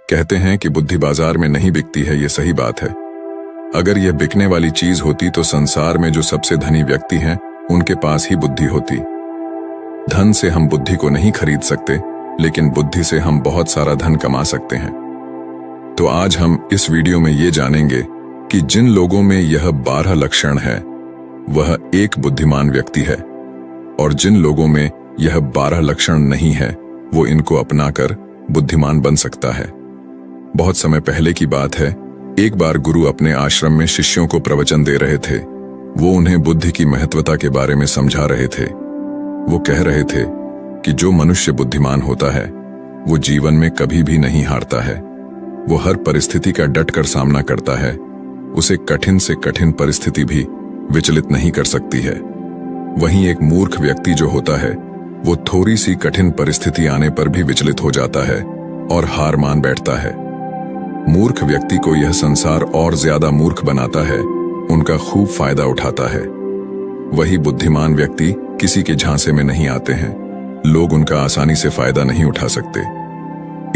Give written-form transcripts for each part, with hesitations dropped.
कहते हैं कि बुद्धि बाजार में नहीं बिकती है, ये सही बात है। अगर यह बिकने वाली चीज होती तो संसार में जो सबसे धनी व्यक्ति हैं उनके पास ही बुद्धि होती। धन से हम बुद्धि को नहीं खरीद सकते, लेकिन बुद्धि से हम बहुत सारा धन कमा सकते हैं। तो आज हम इस वीडियो में ये जानेंगे कि जिन लोगों में यह 12 लक्षण है वह एक बुद्धिमान व्यक्ति है, और जिन लोगों में यह 12 लक्षण नहीं है वो इनको अपनाकर बुद्धिमान बन सकता है। बहुत समय पहले की बात है, एक बार गुरु अपने आश्रम में शिष्यों को प्रवचन दे रहे थे। वो उन्हें बुद्धि की महत्वता के बारे में समझा रहे थे। वो कह रहे थे कि जो मनुष्य बुद्धिमान होता है वो जीवन में कभी भी नहीं हारता है। वो हर परिस्थिति का डटकर सामना करता है। उसे कठिन से कठिन परिस्थिति भी विचलित नहीं कर सकती है। वहीं एक मूर्ख व्यक्ति जो होता है वो थोड़ी सी कठिन परिस्थिति आने पर भी विचलित हो जाता है और हार मान बैठता है। मूर्ख व्यक्ति को यह संसार और ज्यादा मूर्ख बनाता है, उनका खूब फायदा उठाता है। वही बुद्धिमान व्यक्ति किसी के झांसे में नहीं आते हैं, लोग उनका आसानी से फायदा नहीं उठा सकते।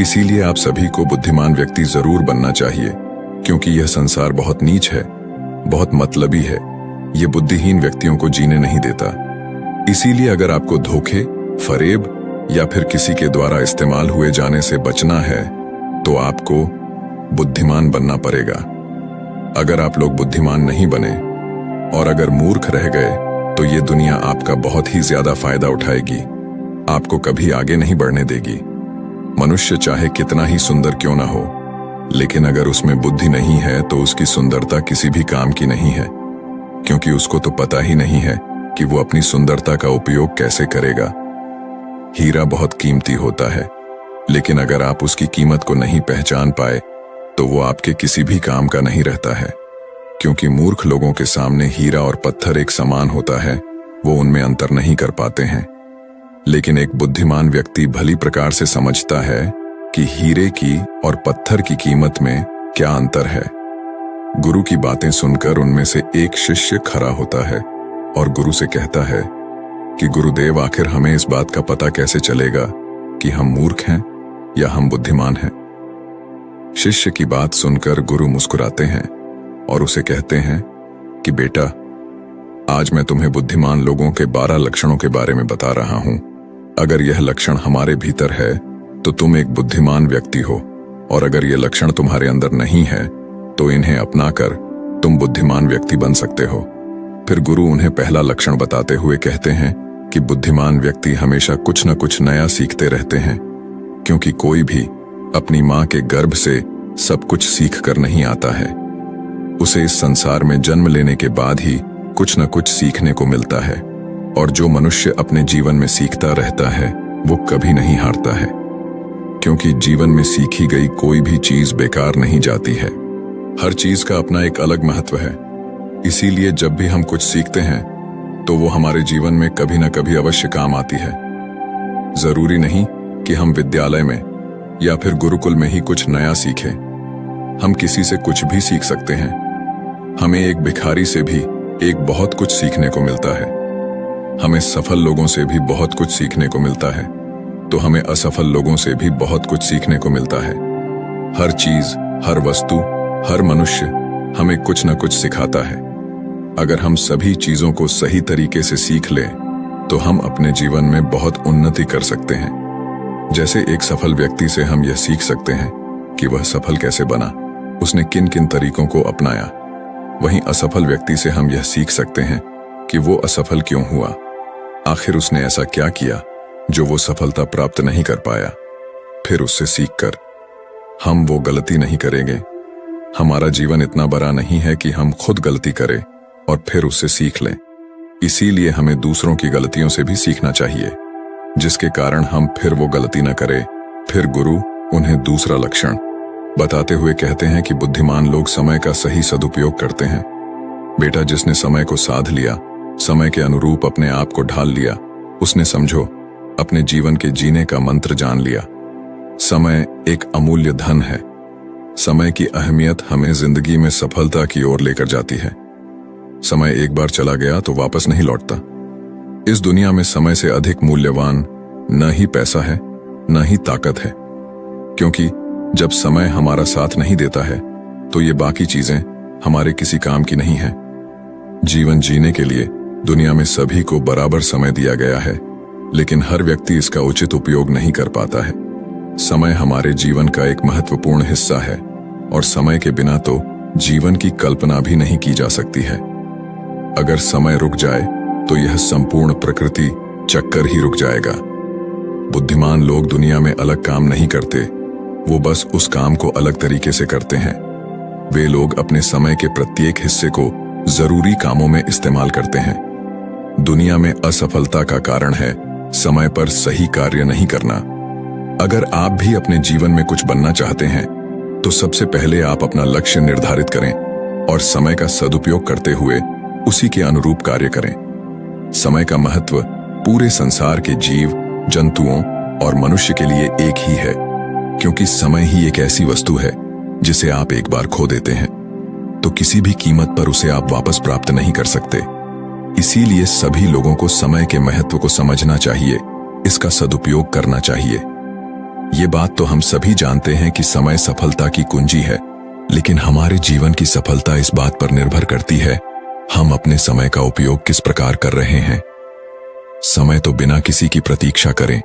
इसीलिए आप सभी को बुद्धिमान व्यक्ति जरूर बनना चाहिए, क्योंकि यह संसार बहुत नीच है, बहुत मतलबी है। यह बुद्धिहीन व्यक्तियों को जीने नहीं देता। इसीलिए अगर आपको धोखे, फरेब या फिर किसी के द्वारा इस्तेमाल हुए जाने से बचना है तो आपको बुद्धिमान बनना पड़ेगा। अगर आप लोग बुद्धिमान नहीं बने और अगर मूर्ख रह गए तो ये दुनिया आपका बहुत ही ज्यादा फायदा उठाएगी, आपको कभी आगे नहीं बढ़ने देगी। मनुष्य चाहे कितना ही सुंदर क्यों ना हो, लेकिन अगर उसमें बुद्धि नहीं है तो उसकी सुंदरता किसी भी काम की नहीं है, क्योंकि उसको तो पता ही नहीं है कि वो अपनी सुंदरता का उपयोग कैसे करेगा। हीरा बहुत कीमती होता है, लेकिन अगर आप उसकी कीमत को नहीं पहचान पाए तो वो आपके किसी भी काम का नहीं रहता है। क्योंकि मूर्ख लोगों के सामने हीरा और पत्थर एक समान होता है, वो उनमें अंतर नहीं कर पाते हैं। लेकिन एक बुद्धिमान व्यक्ति भली प्रकार से समझता है कि हीरे की और पत्थर की कीमत में क्या अंतर है। गुरु की बातें सुनकर उनमें से एक शिष्य खड़ा होता है और गुरु से कहता है कि गुरुदेव, आखिर हमें इस बात का पता कैसे चलेगा कि हम मूर्ख हैं या हम बुद्धिमान हैं। शिष्य की बात सुनकर गुरु मुस्कुराते हैं और उसे कहते हैं कि बेटा, आज मैं तुम्हें बुद्धिमान लोगों के 12 लक्षणों के बारे में बता रहा हूं। अगर यह लक्षण हमारे भीतर है तो तुम एक बुद्धिमान व्यक्ति हो, और अगर यह लक्षण तुम्हारे अंदर नहीं है तो इन्हें अपनाकर तुम बुद्धिमान व्यक्ति बन सकते हो। फिर गुरु उन्हें पहला लक्षण बताते हुए कहते हैं कि बुद्धिमान व्यक्ति हमेशा कुछ न कुछ नया सीखते रहते हैं, क्योंकि कोई भी अपनी मां के गर्भ से सब कुछ सीख कर नहीं आता है। उसे इस संसार में जन्म लेने के बाद ही कुछ न कुछ सीखने को मिलता है, और जो मनुष्य अपने जीवन में सीखता रहता है वो कभी नहीं हारता है, क्योंकि जीवन में सीखी गई कोई भी चीज बेकार नहीं जाती है। हर चीज का अपना एक अलग महत्व है। इसीलिए जब भी हम कुछ सीखते हैं तो वो हमारे जीवन में कभी न कभी अवश्य काम आती है। जरूरी नहीं कि हम विद्यालय में या फिर गुरुकुल में ही कुछ नया सीखें। हम किसी से कुछ भी सीख सकते हैं। हमें एक भिखारी से भी एक बहुत कुछ सीखने को मिलता है। हमें सफल लोगों से भी बहुत कुछ सीखने को मिलता है, तो हमें असफल लोगों से भी बहुत कुछ सीखने को मिलता है। हर चीज, हर वस्तु, हर मनुष्य हमें कुछ न कुछ सिखाता है। अगर हम सभी चीजों को सही तरीके से सीख लें तो हम अपने जीवन में बहुत उन्नति कर सकते हैं। जैसे एक सफल व्यक्ति से हम यह सीख सकते हैं कि वह सफल कैसे बना, उसने किन किन तरीकों को अपनाया। वहीं असफल व्यक्ति से हम यह सीख सकते हैं कि वो असफल क्यों हुआ, आखिर उसने ऐसा क्या किया जो वो सफलता प्राप्त नहीं कर पाया। फिर उससे सीखकर हम वो गलती नहीं करेंगे। हमारा जीवन इतना बड़ा नहीं है कि हम खुद गलती करें और फिर उससे सीख लें। इसीलिए हमें दूसरों की गलतियों से भी सीखना चाहिए, जिसके कारण हम फिर वो गलती न करें। फिर गुरु उन्हें दूसरा लक्षण बताते हुए कहते हैं कि बुद्धिमान लोग समय का सही सदुपयोग करते हैं। बेटा, जिसने समय को साध लिया, समय के अनुरूप अपने आप को ढाल लिया, उसने समझो अपने जीवन के जीने का मंत्र जान लिया। समय एक अमूल्य धन है। समय की अहमियत हमें जिंदगी में सफलता की ओर लेकर जाती है। समय एक बार चला गया तो वापस नहीं लौटता। इस दुनिया में समय से अधिक मूल्यवान न ही पैसा है, न ही ताकत है, क्योंकि जब समय हमारा साथ नहीं देता है तो ये बाकी चीजें हमारे किसी काम की नहीं है। जीवन जीने के लिए दुनिया में सभी को बराबर समय दिया गया है, लेकिन हर व्यक्ति इसका उचित उपयोग नहीं कर पाता है। समय हमारे जीवन का एक महत्वपूर्ण हिस्सा है और समय के बिना तो जीवन की कल्पना भी नहीं की जा सकती है। अगर समय रुक जाए तो यह संपूर्ण प्रकृति चक्कर ही रुक जाएगा। बुद्धिमान लोग दुनिया में अलग काम नहीं करते, वो बस उस काम को अलग तरीके से करते हैं। वे लोग अपने समय के प्रत्येक हिस्से को जरूरी कामों में इस्तेमाल करते हैं। दुनिया में असफलता का कारण है समय पर सही कार्य नहीं करना। अगर आप भी अपने जीवन में कुछ बनना चाहते हैं तो सबसे पहले आप अपना लक्ष्य निर्धारित करें और समय का सदुपयोग करते हुए उसी के अनुरूप कार्य करें। समय का महत्व पूरे संसार के जीव, जंतुओं और मनुष्य के लिए एक ही है, क्योंकि समय ही एक ऐसी वस्तु है जिसे आप एक बार खो देते हैं तो किसी भी कीमत पर उसे आप वापस प्राप्त नहीं कर सकते। इसीलिए सभी लोगों को समय के महत्व को समझना चाहिए, इसका सदुपयोग करना चाहिए। ये बात तो हम सभी जानते हैं कि समय सफलता की कुंजी है, लेकिन हमारे जीवन की सफलता इस बात पर निर्भर करती है हम अपने समय का उपयोग किस प्रकार कर रहे हैं। समय तो बिना किसी की प्रतीक्षा करे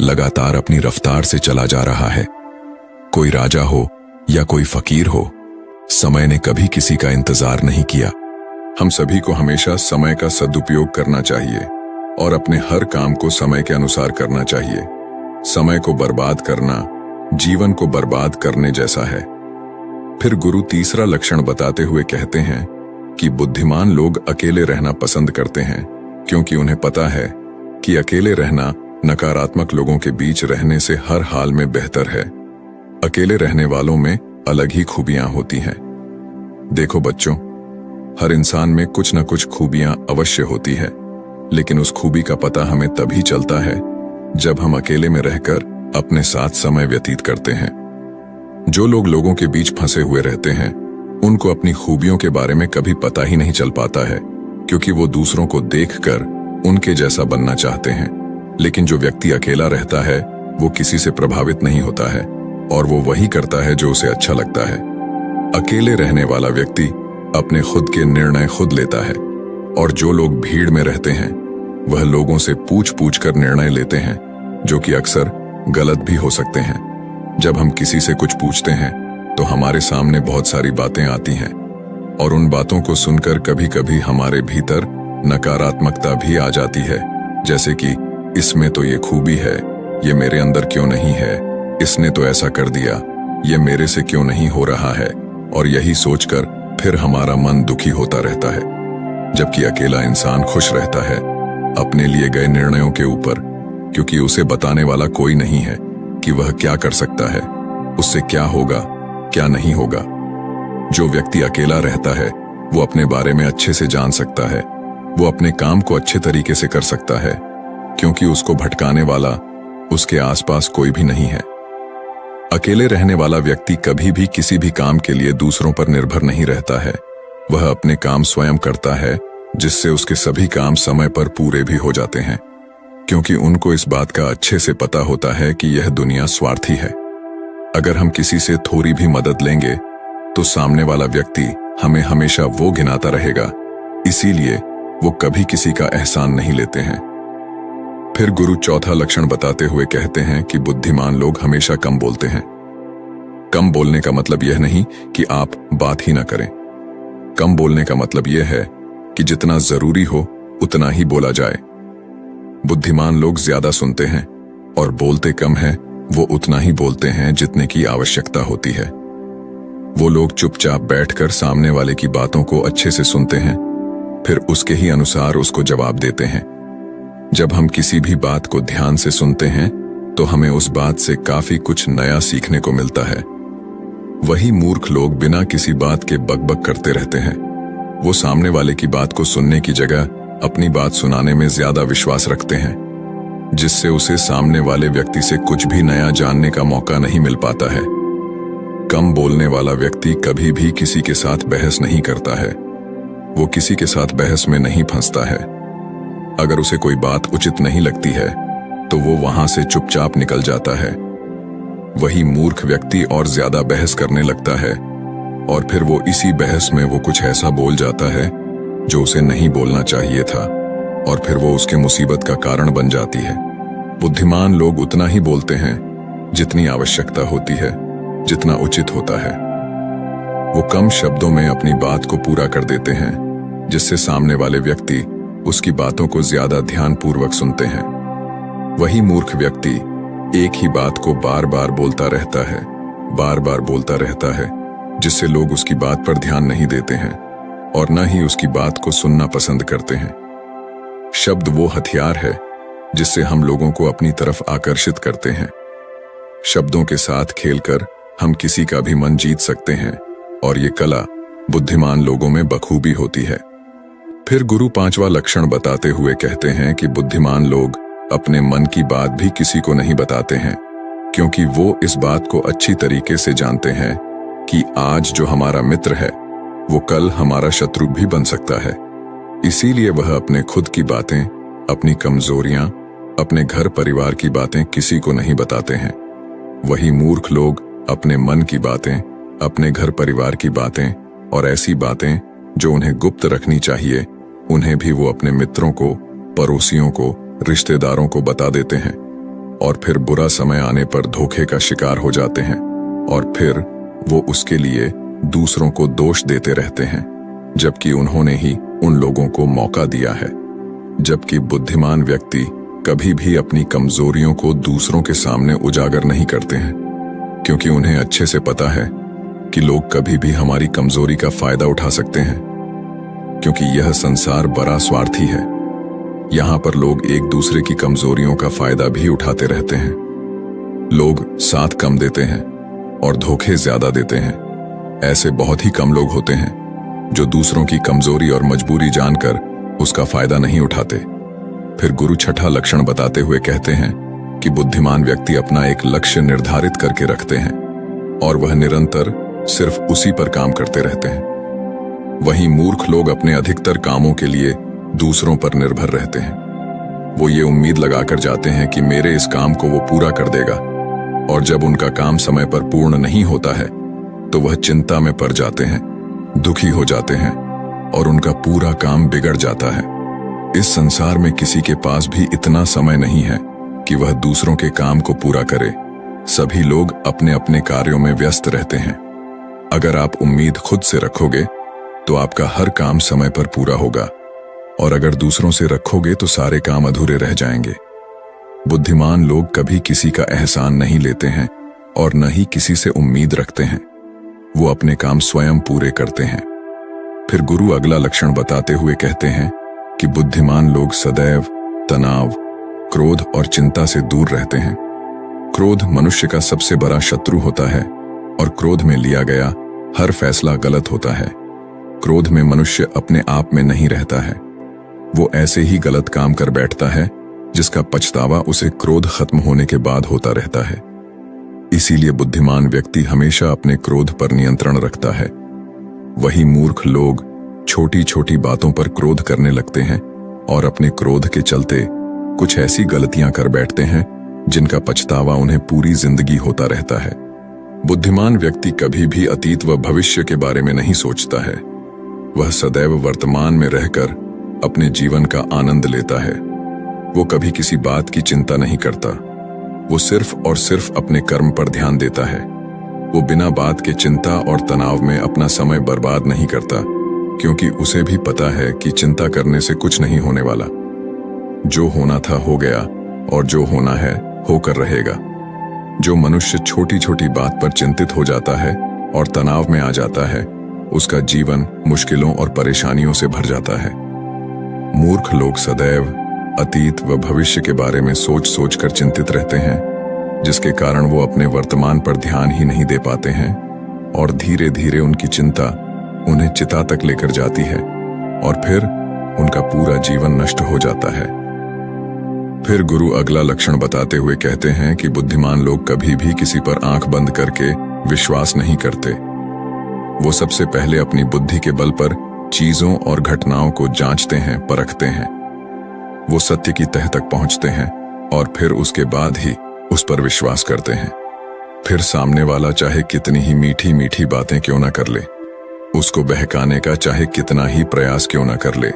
लगातार अपनी रफ्तार से चला जा रहा है। कोई राजा हो या कोई फकीर हो, समय ने कभी किसी का इंतजार नहीं किया। हम सभी को हमेशा समय का सदुपयोग करना चाहिए और अपने हर काम को समय के अनुसार करना चाहिए। समय को बर्बाद करना जीवन को बर्बाद करने जैसा है। फिर गुरु तीसरा लक्षण बताते हुए कहते हैं कि बुद्धिमान लोग अकेले रहना पसंद करते हैं, क्योंकि उन्हें पता है कि अकेले रहना नकारात्मक लोगों के बीच रहने से हर हाल में बेहतर है। अकेले रहने वालों में अलग ही खूबियां होती हैं। देखो बच्चों, हर इंसान में कुछ न कुछ खूबियां अवश्य होती है, लेकिन उस खूबी का पता हमें तभी चलता है जब हम अकेले में रहकर अपने साथ समय व्यतीत करते हैं। जो लोग लोगों के बीच फंसे हुए रहते हैं उनको अपनी खूबियों के बारे में कभी पता ही नहीं चल पाता है, क्योंकि वो दूसरों को देखकर उनके जैसा बनना चाहते हैं। लेकिन जो व्यक्ति अकेला रहता है वो किसी से प्रभावित नहीं होता है और वो वही करता है जो उसे अच्छा लगता है। अकेले रहने वाला व्यक्ति अपने खुद के निर्णय खुद लेता है, और जो लोग भीड़ में रहते हैं वह लोगों से पूछ पूछ कर निर्णय लेते हैं, जो कि अक्सर गलत भी हो सकते हैं। जब हम किसी से कुछ पूछते हैं तो हमारे सामने बहुत सारी बातें आती हैं, और उन बातों को सुनकर कभी कभी हमारे भीतर नकारात्मकता भी आ जाती है, जैसे कि इसमें तो ये खूबी है, ये मेरे अंदर क्यों नहीं है, इसने तो ऐसा कर दिया, ये मेरे से क्यों नहीं हो रहा है। और यही सोचकर फिर हमारा मन दुखी होता रहता है। जबकि अकेला इंसान खुश रहता है अपने लिए गए निर्णयों के ऊपर, क्योंकि उसे बताने वाला कोई नहीं है कि वह क्या कर सकता है, उससे क्या होगा क्या नहीं होगा। जो व्यक्ति अकेला रहता है वो अपने बारे में अच्छे से जान सकता है, वो अपने काम को अच्छे तरीके से कर सकता है, क्योंकि उसको भटकाने वाला उसके आसपास कोई भी नहीं है। अकेले रहने वाला व्यक्ति कभी भी किसी भी काम के लिए दूसरों पर निर्भर नहीं रहता है। वह अपने काम स्वयं करता है, जिससे उसके सभी काम समय पर पूरे भी हो जाते हैं, क्योंकि उनको इस बात का अच्छे से पता होता है कि यह दुनिया स्वार्थी है। अगर हम किसी से थोड़ी भी मदद लेंगे तो सामने वाला व्यक्ति हमें हमेशा वो गिनाता रहेगा, इसीलिए वो कभी किसी का एहसान नहीं लेते हैं। फिर गुरु चौथा लक्षण बताते हुए कहते हैं कि बुद्धिमान लोग हमेशा कम बोलते हैं। कम बोलने का मतलब यह नहीं कि आप बात ही ना करें। कम बोलने का मतलब यह है कि जितना जरूरी हो उतना ही बोला जाए। बुद्धिमान लोग ज्यादा सुनते हैं और बोलते कम है, वो उतना ही बोलते हैं जितने की आवश्यकता होती है। वो लोग चुपचाप बैठकर सामने वाले की बातों को अच्छे से सुनते हैं, फिर उसके ही अनुसार उसको जवाब देते हैं। जब हम किसी भी बात को ध्यान से सुनते हैं तो हमें उस बात से काफी कुछ नया सीखने को मिलता है। वही मूर्ख लोग बिना किसी बात के बकबक करते रहते हैं। वो सामने वाले की बात को सुनने की जगह अपनी बात सुनाने में ज्यादा विश्वास रखते हैं, जिससे उसे सामने वाले व्यक्ति से कुछ भी नया जानने का मौका नहीं मिल पाता है। कम बोलने वाला व्यक्ति कभी भी किसी के साथ बहस नहीं करता है। वो किसी के साथ बहस में नहीं फंसता है। अगर उसे कोई बात उचित नहीं लगती है तो वो वहां से चुपचाप निकल जाता है। वही मूर्ख व्यक्ति और ज्यादा बहस करने लगता है, और फिर वो इसी बहस में वो कुछ ऐसा बोल जाता है जो उसे नहीं बोलना चाहिए था, और फिर वो उसके मुसीबत का कारण बन जाती है। बुद्धिमान लोग उतना ही बोलते हैं जितनी आवश्यकता होती है, जितना उचित होता है। वो कम शब्दों में अपनी बात को पूरा कर देते हैं, जिससे सामने वाले व्यक्ति उसकी बातों को ज्यादा ध्यानपूर्वक सुनते हैं। वही मूर्ख व्यक्ति एक ही बात को बार बार बोलता रहता है, बार बार बोलता रहता है, जिससे लोग उसकी बात पर ध्यान नहीं देते हैं और न ही उसकी बात को सुनना पसंद करते हैं। शब्द वो हथियार है जिससे हम लोगों को अपनी तरफ आकर्षित करते हैं। शब्दों के साथ खेलकर हम किसी का भी मन जीत सकते हैं, और ये कला बुद्धिमान लोगों में बखूबी होती है। फिर गुरु पांचवा लक्षण बताते हुए कहते हैं कि बुद्धिमान लोग अपने मन की बात भी किसी को नहीं बताते हैं, क्योंकि वो इस बात को अच्छी तरीके से जानते हैं कि आज जो हमारा मित्र है वो कल हमारा शत्रु भी बन सकता है। इसीलिए वह अपने खुद की बातें, अपनी कमजोरियां, अपने घर परिवार की बातें किसी को नहीं बताते हैं। वही मूर्ख लोग अपने मन की बातें, अपने घर परिवार की बातें और ऐसी बातें जो उन्हें गुप्त रखनी चाहिए, उन्हें भी वो अपने मित्रों को, पड़ोसियों को, रिश्तेदारों को बता देते हैं, और फिर बुरा समय आने पर धोखे का शिकार हो जाते हैं, और फिर वो उसके लिए दूसरों को दोष देते रहते हैं, जबकि उन्होंने ही उन लोगों को मौका दिया है। जबकि बुद्धिमान व्यक्ति कभी भी अपनी कमजोरियों को दूसरों के सामने उजागर नहीं करते हैं, क्योंकि उन्हें अच्छे से पता है कि लोग कभी भी हमारी कमजोरी का फायदा उठा सकते हैं, क्योंकि यह संसार बड़ा स्वार्थी है। यहाँ पर लोग एक दूसरे की कमजोरियों का फायदा भी उठाते रहते हैं। लोग साथ कम देते हैं और धोखे ज्यादा देते हैं। ऐसे बहुत ही कम लोग होते हैं जो दूसरों की कमजोरी और मजबूरी जानकर उसका फायदा नहीं उठाते। फिर गुरु छठा लक्षण बताते हुए कहते हैं कि बुद्धिमान व्यक्ति अपना एक लक्ष्य निर्धारित करके रखते हैं, और वह निरंतर सिर्फ उसी पर काम करते रहते हैं। वहीं मूर्ख लोग अपने अधिकतर कामों के लिए दूसरों पर निर्भर रहते हैं। वो ये उम्मीद लगाकर जाते हैं कि मेरे इस काम को वो पूरा कर देगा, और जब उनका काम समय पर पूर्ण नहीं होता है तो वह चिंता में पड़ जाते हैं, दुखी हो जाते हैं, और उनका पूरा काम बिगड़ जाता है। इस संसार में किसी के पास भी इतना समय नहीं है कि वह दूसरों के काम को पूरा करे। सभी लोग अपने अपने कार्यों में व्यस्त रहते हैं। अगर आप उम्मीद खुद से रखोगे तो आपका हर काम समय पर पूरा होगा, और अगर दूसरों से रखोगे तो सारे काम अधूरे रह जाएंगे। बुद्धिमान लोग कभी किसी का एहसान नहीं लेते हैं और न ही किसी से उम्मीद रखते हैं। वो अपने काम स्वयं पूरे करते हैं। फिर गुरु अगला लक्षण बताते हुए कहते हैं कि बुद्धिमान लोग सदैव तनाव, क्रोध और चिंता से दूर रहते हैं। क्रोध मनुष्य का सबसे बड़ा शत्रु होता है, और क्रोध में लिया गया हर फैसला गलत होता है। क्रोध में मनुष्य अपने आप में नहीं रहता है। वो ऐसे ही गलत काम कर बैठता है जिसका पछतावा उसे क्रोध खत्म होने के बाद होता रहता है। इसीलिए बुद्धिमान व्यक्ति हमेशा अपने क्रोध पर नियंत्रण रखता है। वही मूर्ख लोग छोटी छोटी बातों पर क्रोध करने लगते हैं, और अपने क्रोध के चलते कुछ ऐसी गलतियां कर बैठते हैं जिनका पछतावा उन्हें पूरी जिंदगी होता रहता है। बुद्धिमान व्यक्ति कभी भी अतीत व भविष्य के बारे में नहीं सोचता है। वह सदैव वर्तमान में रहकर अपने जीवन का आनंद लेता है। वो कभी किसी बात की चिंता नहीं करता। वो सिर्फ और सिर्फ अपने कर्म पर ध्यान देता है। वो बिना बात के चिंता और तनाव में अपना समय बर्बाद नहीं करता, क्योंकि उसे भी पता है कि चिंता करने से कुछ नहीं होने वाला। जो होना था हो गया, और जो होना है होकर रहेगा। जो मनुष्य छोटी छोटी बात पर चिंतित हो जाता है और तनाव में आ जाता है, उसका जीवन मुश्किलों और परेशानियों से भर जाता है। मूर्ख लोग सदैव अतीत व भविष्य के बारे में सोच सोच कर चिंतित रहते हैं, जिसके कारण वो अपने वर्तमान पर ध्यान ही नहीं दे पाते हैं, और धीरे धीरे उनकी चिंता उन्हें चिता तक लेकर जाती है, और फिर उनका पूरा जीवन नष्ट हो जाता है। फिर गुरु अगला लक्षण बताते हुए कहते हैं कि बुद्धिमान लोग कभी भी किसी पर आंख बंद करके विश्वास नहीं करते। वो सबसे पहले अपनी बुद्धि के बल पर चीजों और घटनाओं को जांचते हैं, परखते हैं। वो सत्य की तह तक पहुंचते हैं और फिर उसके बाद ही उस पर विश्वास करते हैं। फिर सामने वाला चाहे कितनी ही मीठी मीठी बातें क्यों ना कर ले, उसको बहकाने का चाहे कितना ही प्रयास क्यों ना कर ले,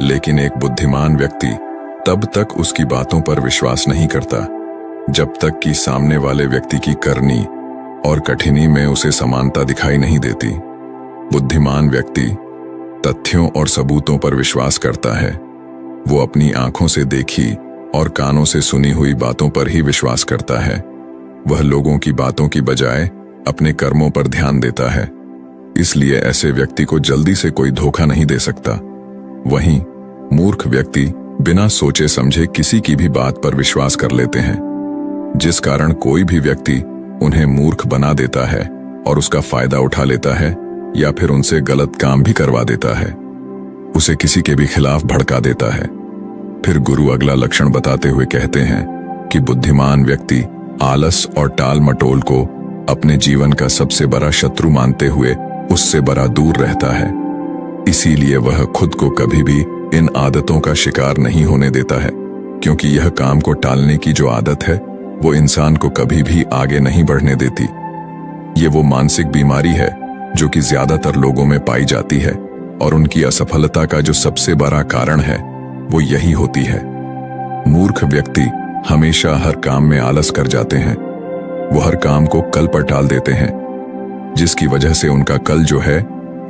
लेकिन एक बुद्धिमान व्यक्ति तब तक उसकी बातों पर विश्वास नहीं करता जब तक कि सामने वाले व्यक्ति की करनी और कठिनी में उसे समानता दिखाई नहीं देती। बुद्धिमान व्यक्ति तथ्यों और सबूतों पर विश्वास करता है। वो अपनी आंखों से देखी और कानों से सुनी हुई बातों पर ही विश्वास करता है। वह लोगों की बातों की बजाय अपने कर्मों पर ध्यान देता है। इसलिए ऐसे व्यक्ति को जल्दी से कोई धोखा नहीं दे सकता। वहीं मूर्ख व्यक्ति बिना सोचे समझे किसी की भी बात पर विश्वास कर लेते हैं, जिस कारण कोई भी व्यक्ति उन्हें मूर्ख बना देता है और उसका फायदा उठा लेता है या फिर उनसे गलत काम भी करवा देता है, उसे किसी के भी खिलाफ भड़का देता है। फिर गुरु अगला लक्षण बताते हुए कहते हैं कि बुद्धिमान व्यक्ति आलस और टाल मटोल को अपने जीवन का सबसे बड़ा शत्रु मानते हुए उससे बड़ा दूर रहता है। इसीलिए वह खुद को कभी भी इन आदतों का शिकार नहीं होने देता है, क्योंकि यह काम को टालने की जो आदत है वो इंसान को कभी भी आगे नहीं बढ़ने देती। ये वो मानसिक बीमारी है जो कि ज्यादातर लोगों में पाई जाती है और उनकी असफलता का जो सबसे बड़ा कारण है वो यही होती है। मूर्ख व्यक्ति हमेशा हर काम में आलस कर जाते हैं। वो हर काम को कल पर टाल देते हैं, जिसकी वजह से उनका कल जो है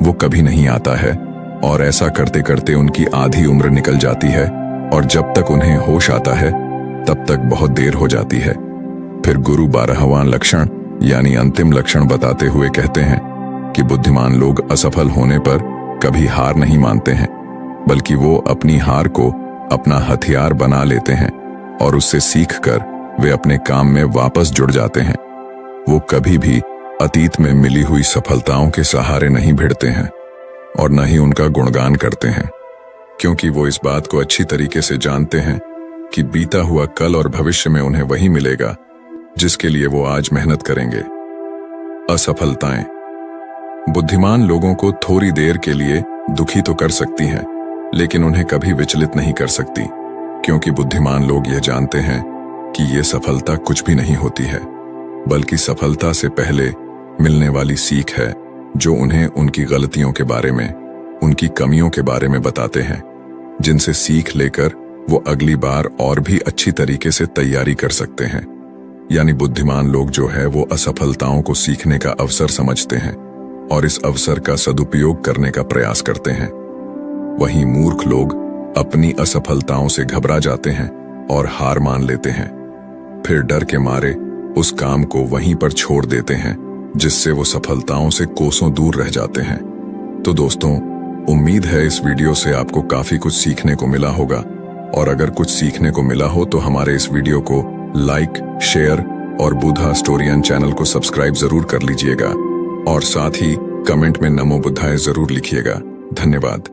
वो कभी नहीं आता है और ऐसा करते करते उनकी आधी उम्र निकल जाती है और जब तक उन्हें होश आता है तब तक बहुत देर हो जाती है। फिर गुरु 12वां लक्षण यानी अंतिम लक्षण बताते हुए कहते हैं कि बुद्धिमान लोग असफल होने पर कभी हार नहीं मानते हैं, बल्कि वो अपनी हार को अपना हथियार बना लेते हैं और उससे सीखकर वे अपने काम में वापस जुड़ जाते हैं। वो कभी भी अतीत में मिली हुई सफलताओं के सहारे नहीं भिड़ते हैं और न ही उनका गुणगान करते हैं, क्योंकि वो इस बात को अच्छी तरीके से जानते हैं कि बीता हुआ कल और भविष्य में उन्हें वही मिलेगा जिसके लिए वो आज मेहनत करेंगे। असफलताएं बुद्धिमान लोगों को थोड़ी देर के लिए दुखी तो कर सकती हैं, लेकिन उन्हें कभी विचलित नहीं कर सकती, क्योंकि बुद्धिमान लोग यह जानते हैं कि ये सफलता कुछ भी नहीं होती है, बल्कि सफलता से पहले मिलने वाली सीख है जो उन्हें उनकी गलतियों के बारे में, उनकी कमियों के बारे में बताते हैं, जिनसे सीख लेकर वो अगली बार और भी अच्छी तरीके से तैयारी कर सकते हैं। यानी बुद्धिमान लोग जो है वो असफलताओं को सीखने का अवसर समझते हैं और इस अवसर का सदुपयोग करने का प्रयास करते हैं। वहीं मूर्ख लोग अपनी असफलताओं से घबरा जाते हैं और हार मान लेते हैं, फिर डर के मारे उस काम को वहीं पर छोड़ देते हैं, जिससे वो सफलताओं से कोसों दूर रह जाते हैं। तो दोस्तों, उम्मीद है इस वीडियो से आपको काफी कुछ सीखने को मिला होगा, और अगर कुछ सीखने को मिला हो तो हमारे इस वीडियो को लाइक, शेयर और बुधा स्टोरियन चैनल को सब्सक्राइब जरूर कर लीजिएगा और साथ ही कमेंट में नमो बुद्धाय जरूर लिखिएगा। धन्यवाद।